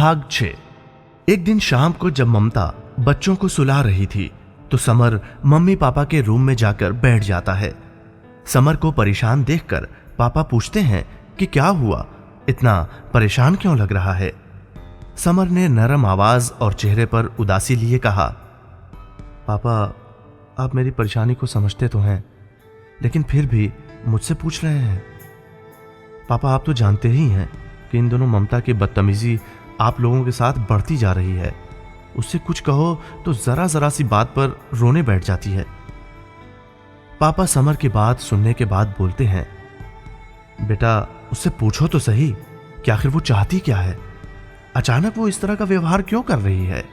भाग 6। एक दिन शाम को जब ममता बच्चों को सुला रही थी तो समर मम्मी पापा के रूम में जाकर बैठ जाता है। समर को परेशान देखकर पापा पूछते हैं कि क्या हुआ, इतना परेशान क्यों लग रहा है। समर ने नरम आवाज और चेहरे पर उदासी लिए कहा, पापा आप मेरी परेशानी को समझते तो हैं, लेकिन फिर भी मुझसे पूछ रहे हैं। पापा आप तो जानते ही हैं कि इन दोनों ममता की बदतमीजी आप लोगों के साथ बढ़ती जा रही है। उससे कुछ कहो तो जरा जरा सी बात पर रोने बैठ जाती है। पापा समर की बात सुनने के बाद बोलते हैं, बेटा उससे पूछो तो सही कि आखिर वो चाहती क्या है, अचानक वो इस तरह का व्यवहार क्यों कर रही है।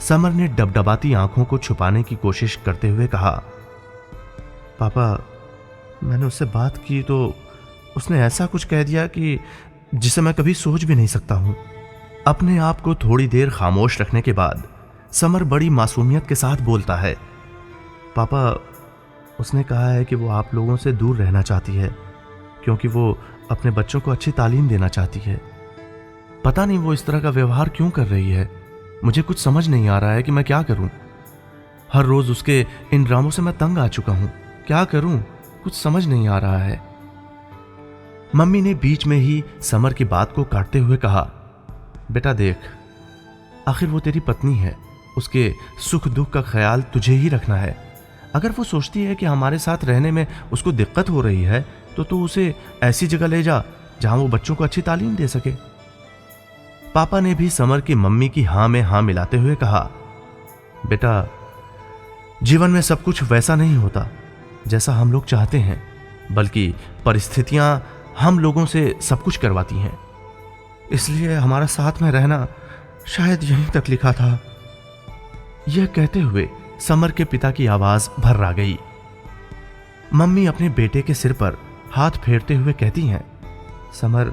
समर ने डबडबाती आंखों को छुपाने की कोशिश करते हुए कहा, पापा मैंने उससे बात की तो उसने ऐसा कुछ कह दिया कि जिसे मैं कभी सोच भी नहीं सकता हूं। अपने आप को थोड़ी देर खामोश रखने के बाद समर बड़ी मासूमियत के साथ बोलता है, पापा उसने कहा है कि वो आप लोगों से दूर रहना चाहती है क्योंकि वो अपने बच्चों को अच्छी तालीम देना चाहती है। पता नहीं वो इस तरह का व्यवहार क्यों कर रही है, मुझे कुछ समझ नहीं आ रहा है कि मैं क्या करूं। हर रोज उसके इन ड्रामों से मैं तंग आ चुका हूं, क्या करूं कुछ समझ नहीं आ रहा है। मम्मी ने बीच में ही समर की बात को काटते हुए कहा, बेटा देख आखिर वो तेरी पत्नी है, उसके सुख दुख का ख्याल तुझे ही रखना है। अगर वो सोचती है कि हमारे साथ रहने में उसको दिक्कत हो रही है तो तू उसे ऐसी जगह ले जा जहां वो बच्चों को अच्छी तालीम दे सके। पापा ने भी समर की मम्मी की हां में हां मिलाते हुए कहा, बेटा जीवन में सब कुछ वैसा नहीं होता जैसा हम लोग चाहते हैं, बल्कि परिस्थितियां हम लोगों से सब कुछ करवाती हैं। इसलिए हमारा साथ में रहना शायद यहीं तक लिखा था। यह कहते हुए समर के पिता की आवाज भर्रा गई। मम्मी अपने बेटे के सिर पर हाथ फेरते हुए कहती हैं, समर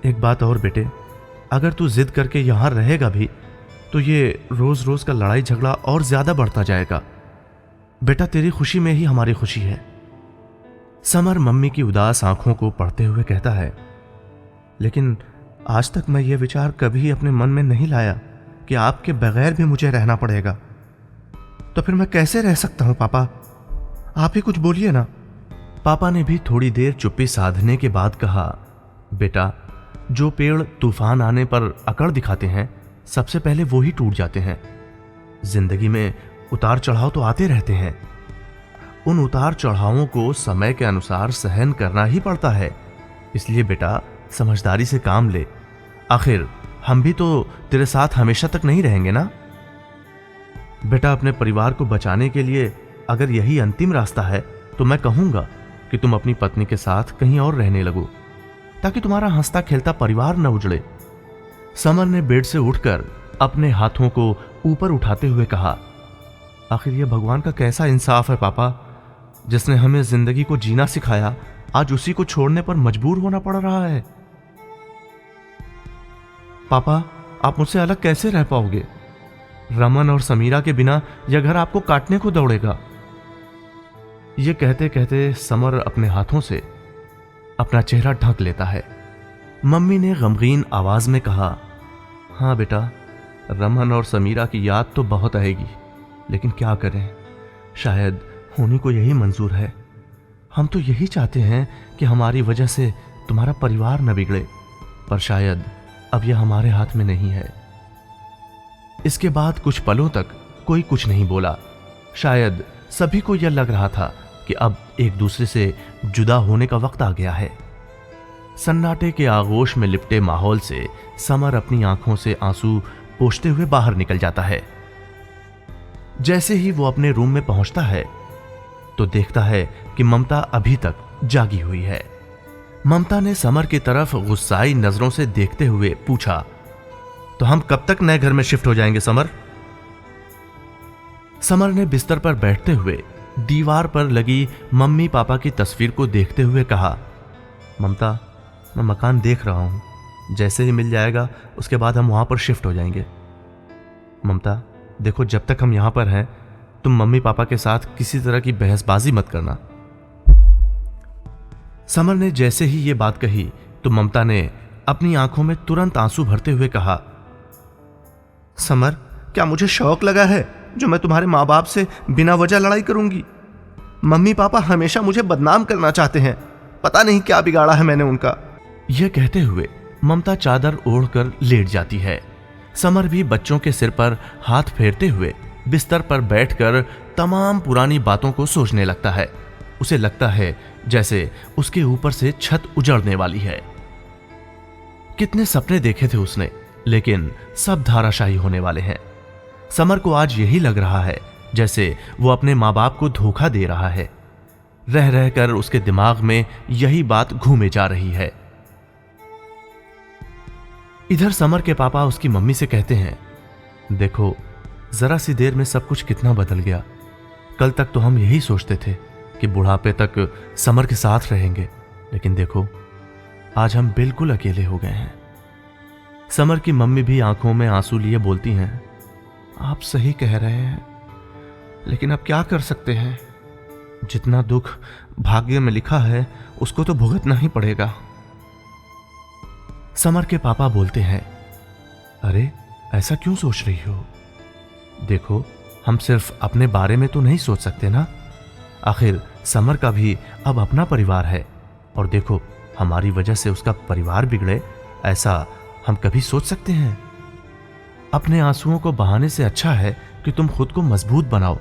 एक बात और बेटे, अगर तू जिद करके यहां रहेगा भी तो ये रोज रोज का लड़ाई झगड़ा और ज्यादा बढ़ता जाएगा। बेटा तेरी खुशी में ही हमारी खुशी है। समर मम्मी की उदास आंखों को पढ़ते हुए कहता है, लेकिन आज तक मैं ये विचार कभी अपने मन में नहीं लाया कि आपके बगैर भी मुझे रहना पड़ेगा। तो फिर मैं कैसे रह सकता हूं पापा, आप ही कुछ बोलिए ना। पापा ने भी थोड़ी देर चुप्पी साधने के बाद कहा, बेटा जो पेड़ तूफान आने पर अकड़ दिखाते हैं सबसे पहले वो ही टूट जाते हैं। जिंदगी में उतार चढ़ाव तो आते रहते हैं, उन उतार चढ़ावों को समय के अनुसार सहन करना ही पड़ता है। इसलिए बेटा समझदारी से काम ले, आखिर हम भी तो तेरे साथ हमेशा तक नहीं रहेंगे ना। बेटा अपने परिवार को बचाने के लिए अगर यही अंतिम रास्ता है तो मैं कहूंगा कि तुम अपनी पत्नी के साथ कहीं और रहने लगो ताकि तुम्हारा हंसता खेलता परिवार न उजड़े। समर ने बेड से उठकर अपने हाथों को ऊपर उठाते हुए कहा, आखिर यह भगवान का कैसा इंसाफ है पापा, जिसने हमें जिंदगी को जीना सिखाया आज उसी को छोड़ने पर मजबूर होना पड़ रहा है। पापा आप मुझसे अलग कैसे रह पाओगे, रमन और समीरा के बिना यह घर आपको काटने को दौड़ेगा। यह कहते कहते समर अपने हाथों से अपना चेहरा ढक लेता है। मम्मी ने गमगीन आवाज में कहा, हाँ बेटा रमन और समीरा की याद तो बहुत आएगी, लेकिन क्या करें, शायद होने को यही मंजूर है। हम तो यही चाहते हैं कि हमारी वजह से तुम्हारा परिवार न बिगड़े, पर शायद अब यह हमारे हाथ में नहीं है। इसके बाद कुछ पलों तक कोई कुछ नहीं बोला। शायद सभी को यह लग रहा था कि अब एक दूसरे से जुदा होने का वक्त आ गया है। सन्नाटे के आगोश में लिपटे माहौल से समर अपनी आंखों से आंसू पोंछते हुए बाहर निकल जाता है। जैसे ही वो अपने रूम में पहुंचता है तो देखता है कि ममता अभी तक जागी हुई है। ममता ने समर की तरफ गुस्साई नजरों से देखते हुए पूछा, तो हम कब तक नए घर में शिफ्ट हो जाएंगे समर? समर ने बिस्तर पर बैठते हुए दीवार पर लगी मम्मी पापा की तस्वीर को देखते हुए कहा, ममता मैं मकान देख रहा हूं, जैसे ही मिल जाएगा उसके बाद हम वहां पर शिफ्ट हो जाएंगे। ममता देखो जब तक हम यहां पर हैं तुम मम्मी पापा के साथ किसी तरह की बहसबाजी मत करना। समर ने जैसे ही ये बात कही तो ममता ने अपनी आंखों में तुरंत आंसू भरते हुए कहा, समर, क्या मुझे शौक लगा है जो मैं तुम्हारे माँ बाप से बिना वजह लड़ाई करूंगी? मम्मी पापा हमेशा मुझे बदनाम करना चाहते हैं, पता नहीं क्या बिगाड़ा है मैंने उनका। यह कहते हुए ममता चादर ओढ़कर लेट जाती है। समर भी बच्चों के सिर पर हाथ फेरते हुए बिस्तर पर बैठकर तमाम पुरानी बातों को सोचने लगता है। उसे लगता है जैसे उसके ऊपर से छत उजड़ने वाली है। कितने सपने देखे थे उसने, लेकिन सब धाराशाही होने वाले हैं। समर को आज यही लग रहा है जैसे वो अपने माँ बाप को धोखा दे रहा है। रह रहकर उसके दिमाग में यही बात घूमे जा रही है। इधर समर के पापा उसकी मम्मी से कहते हैं, देखो, जरा सी देर में सब कुछ कितना बदल गया। कल तक तो हम यही सोचते थे कि बुढ़ापे तक समर के साथ रहेंगे, लेकिन देखो, आज हम बिल्कुल अकेले हो गए हैं। समर की मम्मी भी आंखों में आंसू लिए बोलती हैं, आप सही कह रहे हैं, लेकिन अब क्या कर सकते हैं? जितना दुख भाग्य में लिखा है उसको तो भुगतना ही पड़ेगा। समर के पापा बोलते हैं, अरे ऐसा क्यों सोच रही हो? देखो, हम सिर्फ अपने बारे में तो नहीं सोच सकते ना। आखिर समर का भी अब अपना परिवार है, और देखो, हमारी वजह से उसका परिवार बिगड़े, ऐसा हम कभी सोच सकते हैं? अपने आंसुओं को बहाने से अच्छा है कि तुम खुद को मजबूत बनाओ,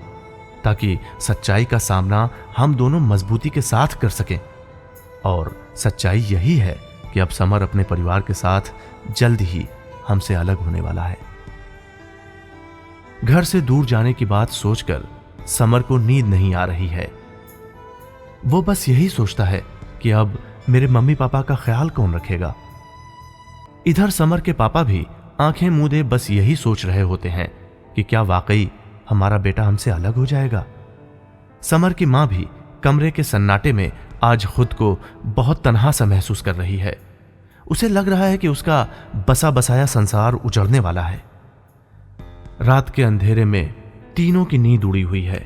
ताकि सच्चाई का सामना हम दोनों मजबूती के साथ कर सकें। और सच्चाई यही है कि अब समर अपने परिवार के साथ जल्द ही हमसे अलग होने वाला है। घर से दूर जाने की बात सोचकर समर को नींद नहीं आ रही है। वो बस यही सोचता है कि अब मेरे मम्मी पापा का ख्याल कौन रखेगा। इधर समर के पापा भी आंखें मूंदे बस यही सोच रहे होते हैं कि क्या वाकई हमारा बेटा हमसे अलग हो जाएगा। समर की मां भी कमरे के सन्नाटे में आज खुद को बहुत तन्हा सा महसूस कर रही है। उसे लग रहा है कि उसका बसा बसाया संसार उजड़ने वाला है। रात के अंधेरे में तीनों की नींद उड़ी हुई है।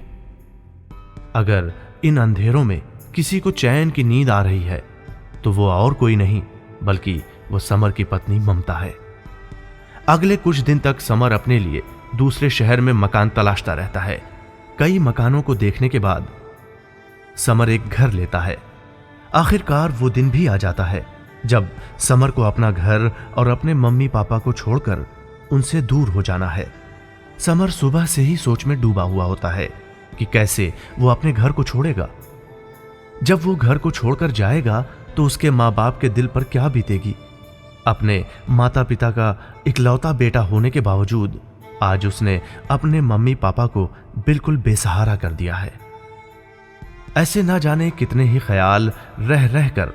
अगर इन अंधेरों में किसी को चैन की नींद आ रही है तो वो और कोई नहीं बल्कि वो समर की पत्नी ममता है। अगले कुछ दिन तक समर अपने लिए दूसरे शहर में मकान तलाशता रहता है। कई मकानों को देखने के बाद समर एक घर लेता है। आखिरकार वो दिन भी आ जाता है जब समर को अपना घर और अपने मम्मी पापा को छोड़कर उनसे दूर हो जाना है। समर सुबह से ही सोच में डूबा हुआ होता है कि कैसे वो अपने घर को छोड़ेगा। जब वो घर को छोड़कर जाएगा तो उसके माँ बाप के दिल पर क्या बीतेगी। अपने माता पिता का इकलौता बेटा होने के बावजूद आज उसने अपने मम्मी पापा को बिल्कुल बेसहारा कर दिया है। ऐसे ना जाने कितने ही ख्याल रह रहकर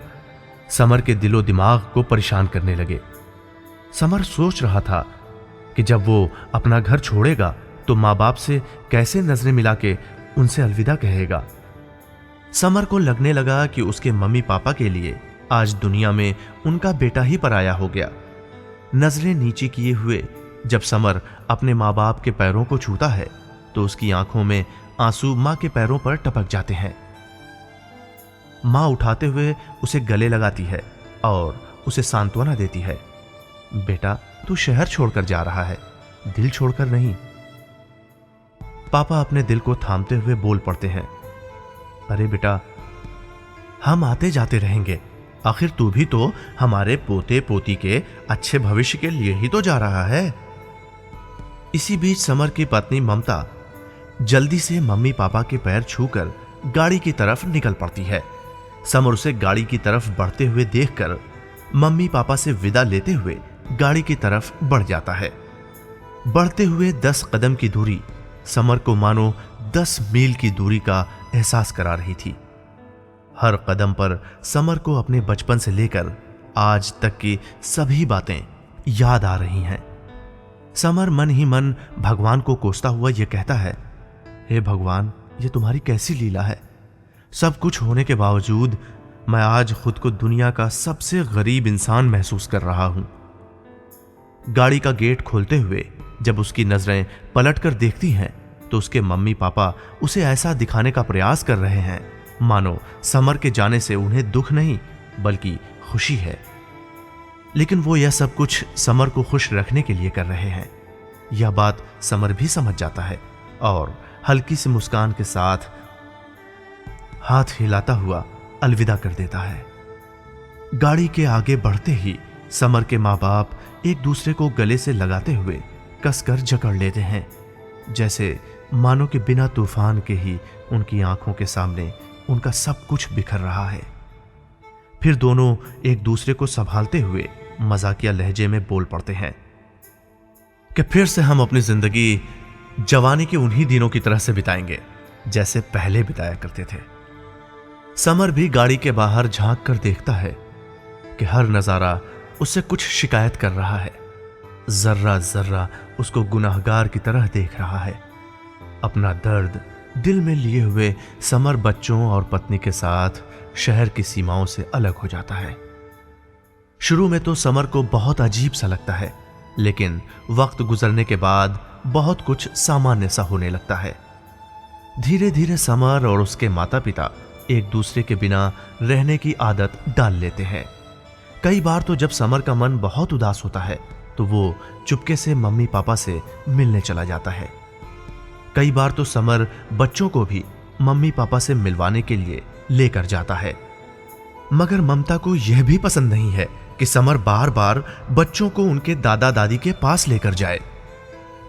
समर के दिलो दिमाग को परेशान करने लगे। समर सोच रहा था कि जब वो अपना घर छोड़ेगा तो माँ बाप से कैसे नजरें मिला के उनसे अलविदा कहेगा। समर को लगने लगा कि उसके मम्मी पापा के लिए आज दुनिया में उनका बेटा ही पराया हो गया। नजरें नीचे किए हुए जब समर अपने माँ बाप के पैरों को छूता है तो उसकी आंखों में आंसू माँ के पैरों पर टपक जाते हैं। माँ उठाते हुए उसे गले लगाती है और उसे सांत्वना देती है, बेटा तू शहर छोड़कर जा रहा है, दिल छोड़कर नहीं। पापा अपने दिल को थामते हुए बोल पड़ते हैं, अरे बेटा, हम आते जाते रहेंगे, आखिर तू भी तो हमारे पोते पोती के अच्छे भविष्य के लिए ही तो जा रहा है। इसी बीच समर की पत्नी ममता जल्दी से मम्मी पापा के पैर छूकर गाड़ी की तरफ निकल पड़ती है। समर उसे गाड़ी की तरफ बढ़ते हुए देखकर मम्मी पापा से विदा लेते हुए गाड़ी की तरफ बढ़ जाता है। बढ़ते हुए 10 कदम की दूरी समर को मानो 10 मील की दूरी का एहसास करा रही थी। हर कदम पर समर को अपने बचपन से लेकर आज तक की सभी बातें याद आ रही हैं। समर मन ही मन भगवान को कोसता हुआ यह कहता है, हे भगवान, ये तुम्हारी कैसी लीला है। सब कुछ होने के बावजूद मैं आज खुद को दुनिया का सबसे गरीब इंसान महसूस कर रहा हूं। गाड़ी का गेट खोलते हुए जब उसकी नजरें पलटकर देखती हैं तो उसके मम्मी पापा उसे ऐसा दिखाने का प्रयास कर रहे हैं मानो समर के जाने से उन्हें दुख नहीं बल्कि खुशी है। लेकिन वो यह सब कुछ समर को खुश रखने के लिए कर रहे हैं। यह बात समर भी समझ जाता है और हल्की सी मुस्कान के साथ हाथ हिलाता हुआ अलविदा कर देता है। गाड़ी के आगे बढ़ते ही समर के माँ बाप एक दूसरे को गले से लगाते हुए कसकर जकड़ लेते हैं, जैसे मानो कि बिना तूफान के ही उनकी आंखों के सामने उनका सब कुछ बिखर रहा है। फिर दोनों एक दूसरे को संभालते हुए मजाकिया लहजे में बोल पड़ते हैं कि फिर से हम अपनी जिंदगी जवानी के उन्हीं दिनों की तरह से बिताएंगे जैसे पहले बिताया करते थे। समर भी गाड़ी के बाहर झांक कर देखता है कि हर नजारा उससे कुछ शिकायत कर रहा है। जर्रा जर्रा उसको गुनाहगार की तरह देख रहा है। अपना दर्द दिल में लिए हुए समर बच्चों और पत्नी के साथ शहर की सीमाओं से अलग हो जाता है। शुरू में तो समर को बहुत अजीब सा लगता है, लेकिन वक्त गुजरने के बाद बहुत कुछ सामान्य सा होने लगता है। धीरे धीरे समर और उसके माता पिता एक दूसरे के बिना रहने की आदत डाल लेते हैं। कई बार तो जब समर का मन बहुत उदास होता है तो वो चुपके से मम्मी पापा से मिलने चला जाता है। कई बार तो समर बच्चों को भी मम्मी पापा से मिलवाने के लिए लेकर जाता है। मगर ममता को यह भी पसंद नहीं है कि समर बार बार बच्चों को उनके दादा दादी के पास लेकर जाए।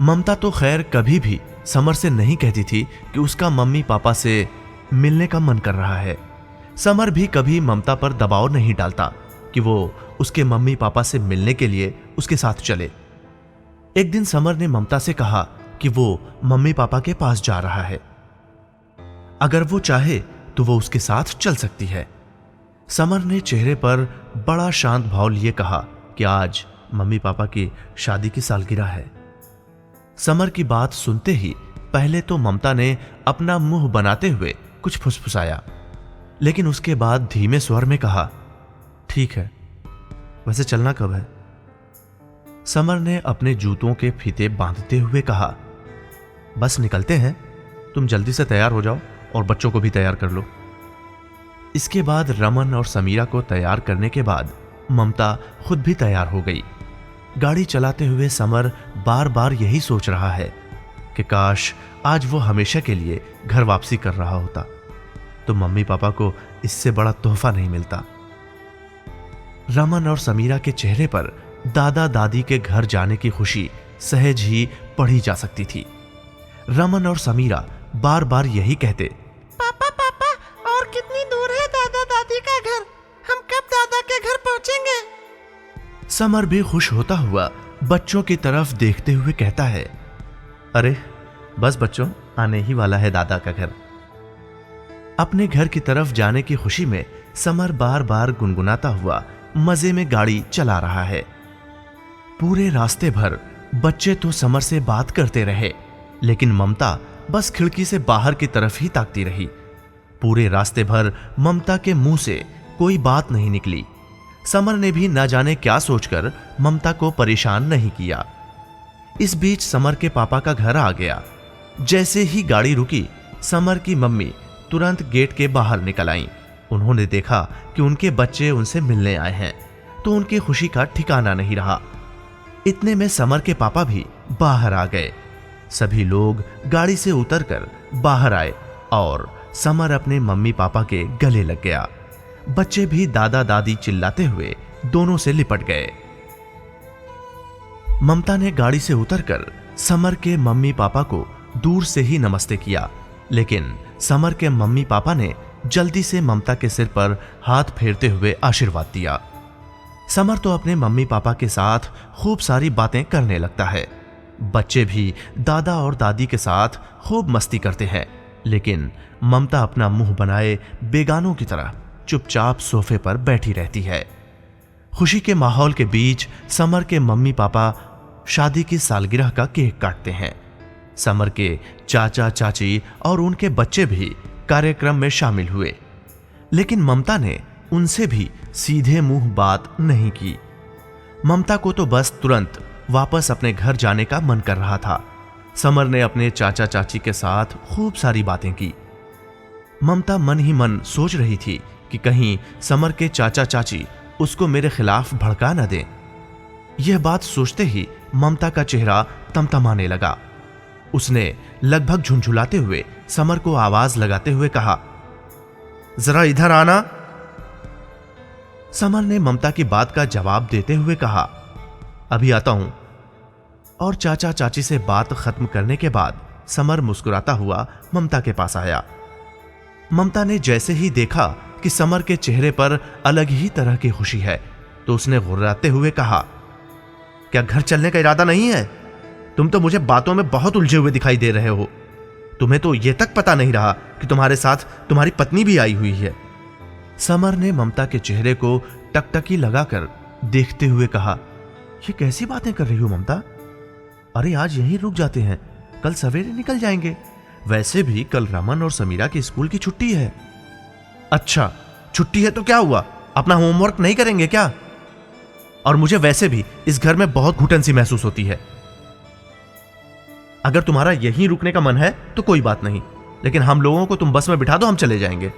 ममता तो खैर कभी भी समर से नहीं कहती थी कि उसका मम्मी पापा से मिलने का मन कर रहा है। समर भी कभी ममता पर दबाव नहीं डालता कि वो उसके मम्मी पापा से मिलने के लिए उसके साथ चले। एक दिन समर ने ममता से कहा कि वो मम्मी पापा के पास जा रहा है, अगर वो चाहे तो वो उसके साथ चल सकती है। समर ने चेहरे पर बड़ा शांत भाव लिए कहा कि आज मम्मी पापा की शादी की सालगिरह है। समर की बात सुनते ही पहले तो ममता ने अपना मुंह बनाते हुए कुछ फुसफुसाया, लेकिन उसके बाद धीमे स्वर में कहा, ठीक है, वैसे चलना कब है? समर ने अपने जूतों के फीते बांधते हुए कहा, बस निकलते हैं, तुम जल्दी से तैयार हो जाओ और बच्चों को भी तैयार कर लो। इसके बाद रमन और समीरा को तैयार करने के बाद ममता खुद भी तैयार हो गई। गाड़ी चलाते हुए समर बार बार यही सोच रहा है कि काश आज वो हमेशा के लिए घर वापसी कर रहा होता तो मम्मी पापा को इससे बड़ा तोहफा नहीं मिलता। रमन और समीरा के चेहरे पर दादा दादी के घर जाने की खुशी सहज ही पढ़ी जा सकती थी। रमन और समीरा बार बार यही कहते, पापा पापा, और कितनी दूर है दादा दादी का घर? हम कब दादा के घर पहुंचेंगे? समर भी खुश होता हुआ बच्चों की तरफ देखते हुए कहता है, अरे बस बच्चों, आने ही वाला है दादा का घर। अपने घर की तरफ जाने की खुशी में समर बार बार गुनगुनाता हुआ मजे में गाड़ी चला रहा है। पूरे रास्ते भर बच्चे तो समर से बात करते रहे, लेकिन ममता बस खिड़की से बाहर की तरफ ही ताकती रही। पूरे रास्ते भर ममता के मुंह से कोई बात नहीं निकली। समर ने भी न जाने क्या सोचकर ममता को परेशान नहीं किया। इस बीच समर के पापा का घर आ गया। जैसे ही गाड़ी रुकी, समर की मम्मी तुरंत गेट के बाहर निकल आईं। उन्होंने देखा कि उनके बच्चे उनसे मिलने आए हैं, तो उनकी खुशी का ठिकाना नहीं रहा। इतने में समर के पापा भी बाहर आ गए। सभी लोग गाड़ी से उतरकर बाहर आए और समर अपने मम्मी पापा के गले लग गया। बच्चे भी दादा दादी चिल्लाते हुए दोनों से लिपट गए। ममता ने गाड़ी से उतरकर समर के मम्मी पापा को दूर से ही नमस्ते किया, लेकिन समर के मम्मी पापा ने जल्दी से ममता के सिर पर हाथ फेरते हुए आशीर्वाद दिया। समर तो अपने मम्मी पापा के साथ खूब सारी बातें करने लगता है। बच्चे भी दादा और दादी के साथ खूब मस्ती करते हैं, लेकिन ममता अपना मुंह बनाए बेगानों की तरह चुपचाप सोफे पर बैठी रहती है। खुशी के माहौल के बीच समर के मम्मी पापा शादी की सालगिरह का केक काटते हैं। समर के चाचा चाची और उनके बच्चे भी कार्यक्रम में शामिल हुए, लेकिन ममता ने उनसे भी सीधे मुंह बात नहीं की। ममता को तो बस तुरंत वापस अपने घर जाने का मन कर रहा था। समर ने अपने चाचा चाची के साथ खूब सारी बातें की। ममता मन ही मन सोच रही थी कि कहीं समर के चाचा चाची उसको मेरे खिलाफ भड़का न दें, यह बात सोचते ही ममता का चेहरा तमतमाने लगा। उसने लगभग झुंझुलाते हुए समर को आवाज लगाते हुए कहा, जरा इधर आना। समर ने ममता की बात का जवाब देते हुए कहा, अभी आता हूं। और चाचा चाची से बात खत्म करने के बाद समर मुस्कुराता हुआ ममता के पास आया। ममता ने जैसे ही देखा कि समर के चेहरे पर अलग ही तरह की खुशी है, तो उसने गुर्राते हुए कहा, क्या घर चलने का इरादा नहीं है? तुम तो मुझे बातों में बहुत उलझे हुए दिखाई दे रहे हो। तुम्हें तो यह तक पता नहीं रहा कि तुम्हारे साथ तुम्हारी पत्नी भी आई हुई है। समर ने ममता के चेहरे को टकटकी लगाकर देखते हुए कहा, ये कैसी बातें कर रही हो ममता? अरे आज यहीं रुक जाते हैं, कल सवेरे निकल जाएंगे। वैसे भी कल रमन और समीरा की स्कूल की छुट्टी है। अच्छा छुट्टी है तो क्या हुआ, अपना होमवर्क नहीं करेंगे क्या? और मुझे वैसे भी इस घर में बहुत घुटन सी महसूस होती है। अगर तुम्हारा यहीं रुकने का मन है तो कोई बात नहीं, लेकिन हम लोगों को तुम बस में बिठा दो, हम चले जाएंगे।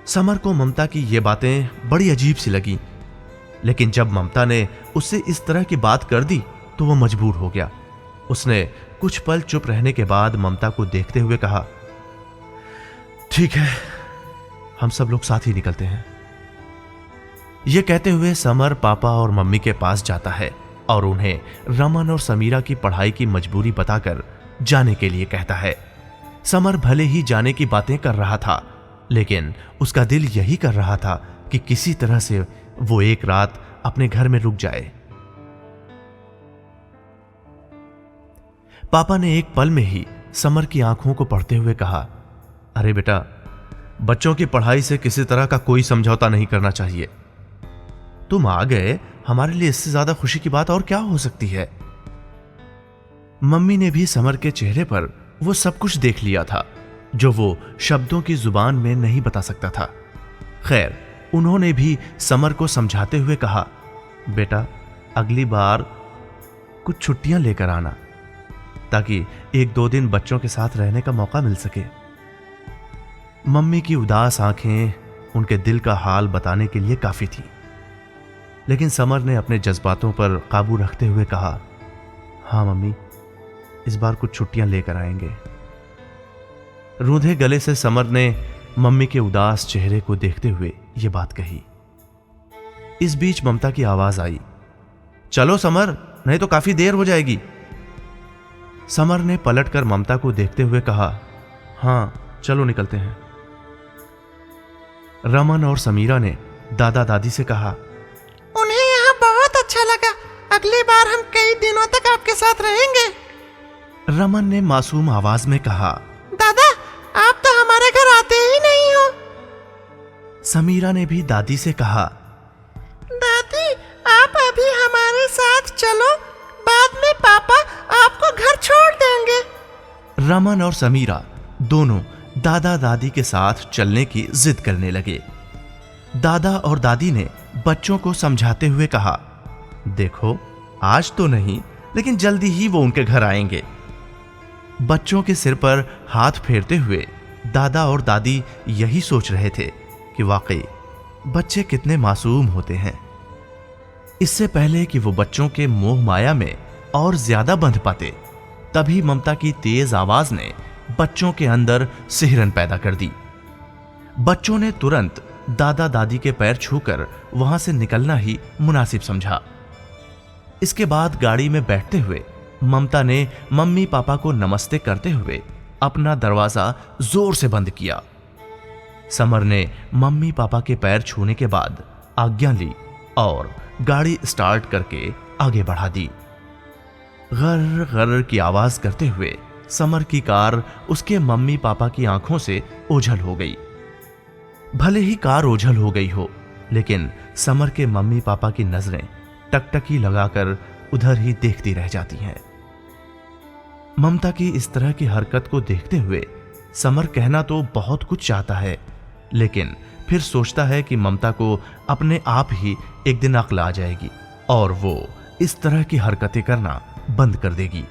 समर को ममता की ये बातें बड़ी अजीब सी लगी, लेकिन जब ममता ने उससे इस तरह की बात कर दी तो वह मजबूर हो गया। उसने कुछ पल चुप रहने के बाद ममता को देखते हुए कहा, ठीक है, हम सब लोग साथ ही निकलते हैं। यह कहते हुए समर पापा और मम्मी के पास जाता है और उन्हें रमन और समीरा की पढ़ाई की मजबूरी बताकर जाने के लिए कहता है। समर भले ही जाने की बातें कर रहा था, लेकिन उसका दिल यही कर रहा था कि किसी तरह से वो एक रात अपने घर में रुक जाए। पापा ने एक पल में ही समर की आंखों को पढ़ते हुए कहा, अरे बेटा, बच्चों की पढ़ाई से किसी तरह का कोई समझौता नहीं करना चाहिए। तुम आ गए, हमारे लिए इससे ज्यादा खुशी की बात और क्या हो सकती है? मम्मी ने भी समर के चेहरे पर वो सब कुछ देख लिया था जो वो शब्दों की जुबान में नहीं बता सकता था। खैर, उन्होंने भी समर को समझाते हुए कहा, बेटा अगली बार कुछ छुट्टियां लेकर आना, ताकि एक दो दिन बच्चों के साथ रहने का मौका मिल सके। मम्मी की उदास आंखें उनके दिल का हाल बताने के लिए काफी थी, लेकिन समर ने अपने जज्बातों पर काबू रखते हुए कहा, हाँ मम्मी, इस बार कुछ छुट्टियां लेकर आएंगे। रूंधे गले से समर ने मम्मी के उदास चेहरे को देखते हुए यह बात कही। इस बीच ममता की आवाज आई, चलो समर, नहीं तो काफी देर हो जाएगी। समर ने पलटकर ममता को देखते हुए कहा, हां चलो निकलते हैं। रमन और समीरा ने दादा दादी से कहा, उन्हें यहाँ बहुत अच्छा लगा, अगली बार हम कई दिनों तक आपके साथ रहेंगे। रमन ने मासूम आवाज में कहा, दादा आप तो हमारे घर आते ही नहीं हो। समीरा ने भी दादी से कहा, दादी आप अभी हमारे साथ चलो, बाद में पापा आपको घर छोड़ देंगे। रमन और समीरा दोनों दादा दादी के साथ चलने की जिद करने लगे। दादा और दादी ने बच्चों को समझाते हुए कहा, देखो आज तो नहीं, लेकिन जल्दी ही वो उनके घर आएंगे। बच्चों के सिर पर हाथ फेरते हुए दादा और दादी यही सोच रहे थे कि वाकई बच्चे कितने मासूम होते हैं। इससे पहले कि वो बच्चों के मोह माया में और ज्यादा बंध पाते, तभी ममता की तेज आवाज ने बच्चों के अंदर सिहरन पैदा कर दी। बच्चों ने तुरंत दादा दादी के पैर छूकर वहां से निकलना ही मुनासिब समझा। इसके बाद गाड़ी में बैठते हुए ममता ने मम्मी पापा को नमस्ते करते हुए अपना दरवाजा जोर से बंद किया। समर ने मम्मी पापा के पैर छूने के बाद आज्ञा ली और गाड़ी स्टार्ट करके आगे बढ़ा दी। गर गर की आवाज करते हुए समर की कार उसके मम्मी पापा की आंखों से ओझल हो गई। भले ही कार ओझल हो गई हो, लेकिन समर के मम्मी पापा की नजरें टकटकी लगाकर उधर ही देखती रह जाती हैं। ममता की इस तरह की हरकत को देखते हुए समर कहना तो बहुत कुछ चाहता है, लेकिन फिर सोचता है कि ममता को अपने आप ही एक दिन अक्ल आ जाएगी और वो इस तरह की हरकतें करना बंद कर देगी।